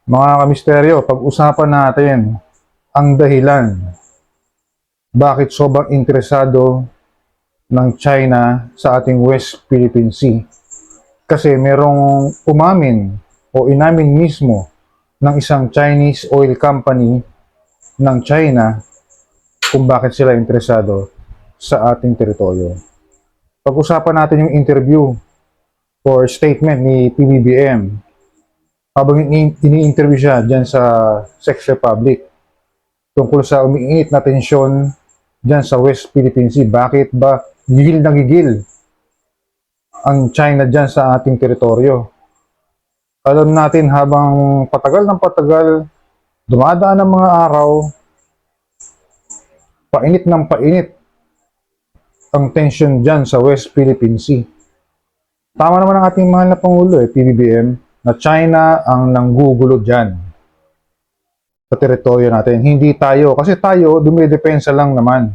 Mga kamisteryo, pag-usapan natin ang dahilan bakit sobrang interesado ng China sa ating West Philippine Sea. Kasi merong umamin o inamin mismo ng isang Chinese oil company ng China kung bakit sila interesado sa ating teritoryo. Pag-usapan natin yung interview or statement ni PBBM habang ini-interview siya dyan sa Czech Republic tungkol sa umiinit na tensyon dyan sa West Philippine Sea. Bakit ba gigil na gigil ang China dyan sa ating teritoryo? Alam natin habang patagal ng patagal, dumadaan ang mga araw, painit ng painit ang tensyon dyan sa West Philippine Sea. Tama naman ang ating mahal na Pangulo PBBM, na China ang nanggugulo dyan sa teritoryo natin. Hindi tayo, kasi tayo dumidepensa lang naman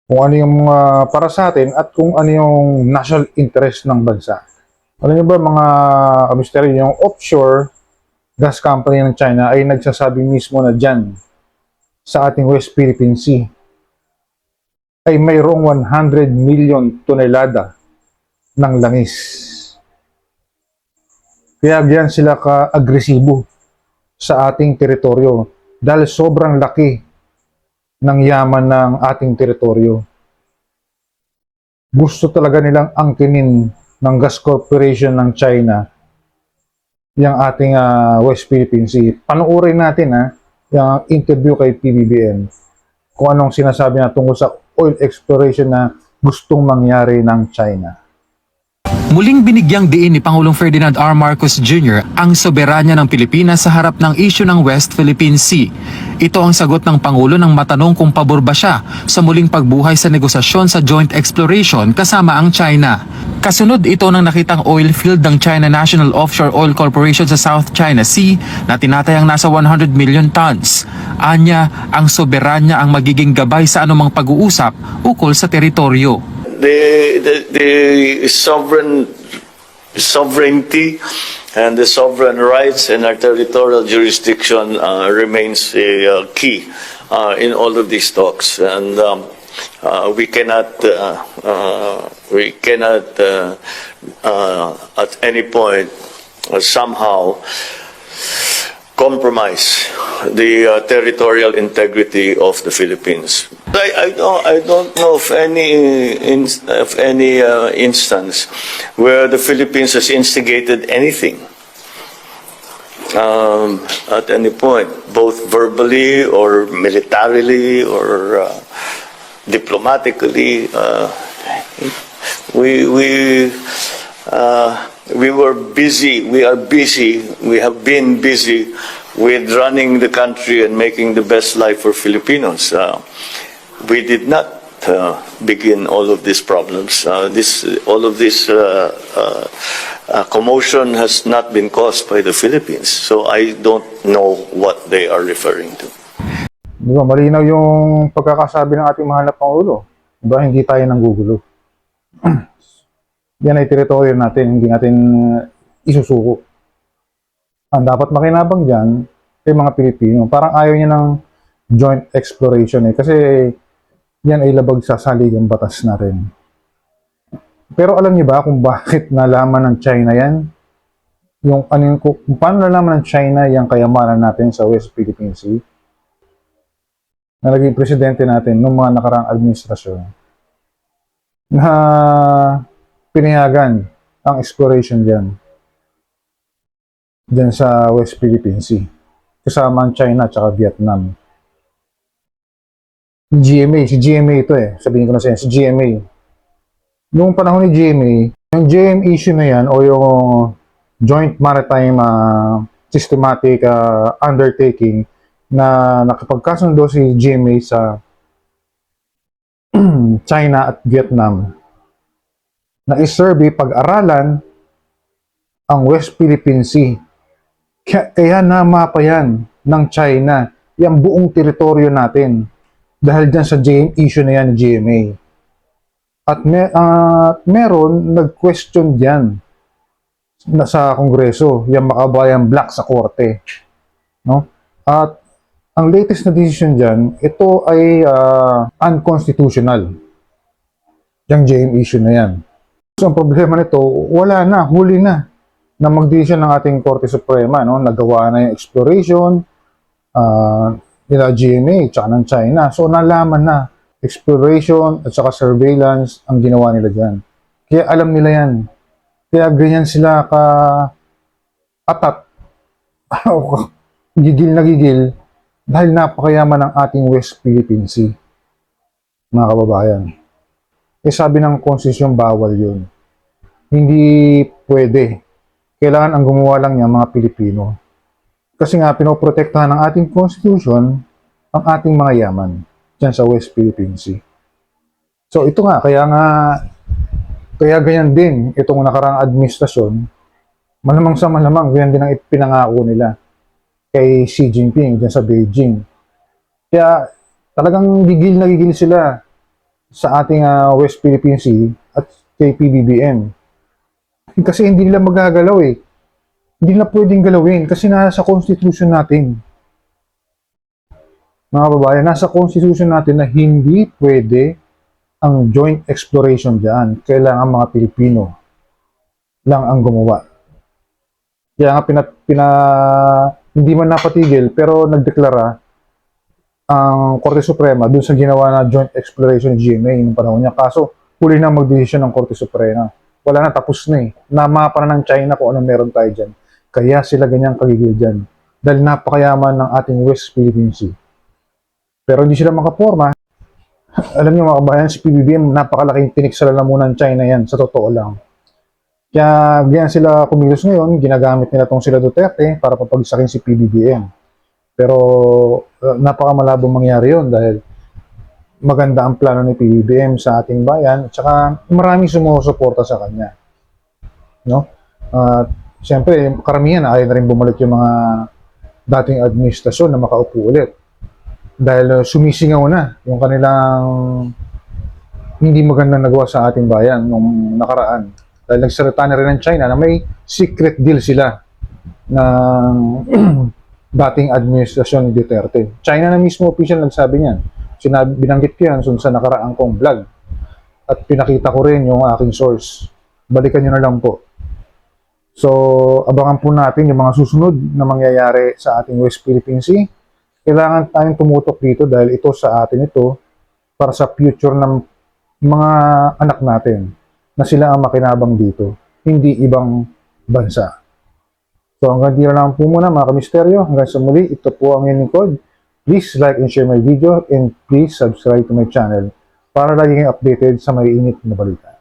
kung ano yung para sa atin at kung ano yung national interest ng bansa. Alam niyo ba mga kamisteryo, yung offshore gas company ng China ay nagsasabi mismo na dyan sa ating West Philippine Sea ay mayroong 100 million tonelada ng langis. Kaya diyan sila ka-agresibo sa ating teritoryo dahil sobrang laki ng yaman ng ating teritoryo. Gusto talaga nilang angkinin ng gas corporation ng China yung ating West Philippine Sea. Panuorin natin yung interview kay PBBM kung anong sinasabi na tungkol sa oil exploration na gustong mangyari ng China. Muling binigyang diin ni Pangulong Ferdinand R. Marcos Jr. ang soberanya ng Pilipinas sa harap ng isyu ng West Philippine Sea. Ito ang sagot ng Pangulo nang matanong kung pabor ba siya sa muling pagbuhay sa negosasyon sa joint exploration kasama ang China. Kasunod ito ng nakitang oil field ng China National Offshore Oil Corporation sa South China Sea na tinatayang nasa 100 million tons. Anya, ang soberanya ang magiging gabay sa anumang pag-uusap ukol sa teritoryo. The sovereignty and the sovereign rights and our territorial jurisdiction remains a key in all of these talks, and we cannot at any point somehow compromise the territorial integrity of the Philippines. I don't know of any instance where the Philippines has instigated anything at any point, both verbally or militarily or diplomatically. We were busy. We are busy. We have been busy with running the country and making the best life for Filipinos. We did not begin all of these problems. All of this commotion has not been caused by the Philippines. So I don't know what they are referring to. Di ba, malinaw yung pagkakasabi ng ating mahal na Pangulo. Di ba, hindi tayo nanggugulo. Yan ay teritoryo natin, hindi natin isusuko. Ang dapat makinabang dyan ay mga Pilipino. Parang ayaw niya ng joint exploration kasi yan ay labag sa saligang batas natin. Pero alam niyo ba kung bakit nalaman ng China yan? Kung paano nalaman ng China yung kayamanan natin sa West Philippine Sea? Na naging presidente natin noong mga nakaraang administrasyon na pinayagan ang exploration dyan sa West Philippine Sea kasama ang China at Vietnam. Si GMA ito sabihin ko na sa inyo, si GMA. Noong panahon ni GMA, yung GM issue na yan o yung Joint Maritime Systematic Undertaking na nakapagkasundo si GMA sa China at Vietnam na isurvey pag-aralan ang West Philippine Sea. Kaya namapa yan ng China, yung buong teritoryo natin dahil dyan sa issue na yan ni GMA. At meron nag-question dyan nasa Kongreso, yung makabayang black sa korte, no? At ang latest na decision dyan, ito ay unconstitutional. Yung JM issue na yan. So, ang problema nito, wala na, huli na mag-decision ng ating Korte Suprema, no? Nagawa na yung exploration, nila GMA, tsaka ng China. So, nalaman na, exploration at saka surveillance ang ginawa nila dyan. Kaya alam nila yan. Kaya ganyan sila ka-atat, gigil na gigil, dahil napakayaman ng ating West Philippine Sea, mga kababayan. Eh sabi ng konstitusyon, bawal yun. Hindi pwede. Kailangan ang gumawa lang niya mga Pilipino. Kasi nga, pinoprotektahan ng ating konstitusyon ang ating mga yaman dyan sa West Philippine Sea. So ito nga, kaya ganyan din itong nakaraang administrasyon, malamang sa malamang, ganyan din ang ipinangako nila kay Xi Jinping dyan sa Beijing. Kaya talagang gigil na gigil sila sa ating West Philippine Sea at kay PBBM. Kasi hindi nila magagalaw eh. Hindi na pwedeng galawin kasi nasa constitution natin. Mga babayan, nasa constitution natin na hindi pwede ang joint exploration dyan. Kailangan mga Pilipino lang ang gumawa. Kaya nga hindi man napatigil pero nagdeklara ang Korte Suprema dun sa ginawa na joint exploration ng GMA ng panahon niya. Kaso huli na mag-decision ng Korte Suprema. Wala na, tapos na eh. Namapa na ng China kung ano meron tayo dyan. Kaya sila ganyang kagigil dyan. Dahil napakayaman ng ating West Philippine Sea. Pero hindi sila makaporma. Alam niyo mga kabayan, si PBBM, napakalaking tinik sa lalamunan China yan, sa totoo lang. Kaya ganyan sila kumilos ngayon, ginagamit nila tong sila Duterte para papagsakin si PBBM. Pero napakamalabong mangyari yon dahil maganda ang plano ni PBBM sa ating bayan at saka maraming sumusuporta sa kanya. No? Siyempre, karamihan ayaw na rin bumalik yung mga dating administrasyon na makaupo ulit. Dahil sumisingaw na yung kanilang hindi magandang nagawa sa ating bayan nung nakaraan. Dahil nagsalita na rin ng China na may secret deal sila ng dating administrasyon ni Duterte. China na mismo official nagsabi niyan. Binanggit ko yan sa nakaraang kong vlog. At pinakita ko rin yung aking source. Balikan nyo na lang po. So, abangan po natin yung mga susunod na mangyayari sa ating West Philippine Sea. Kailangan tayong tumutok dito dahil ito sa atin ito para sa future ng mga anak natin na sila ang makinabang dito, hindi ibang bansa. So hanggang dito lang po muna mga kamisteryo. Hanggang sa muli, ito po ang inyong lingkod. Please like and share my video and please subscribe to my channel para lagi kayong updated sa may init na balita.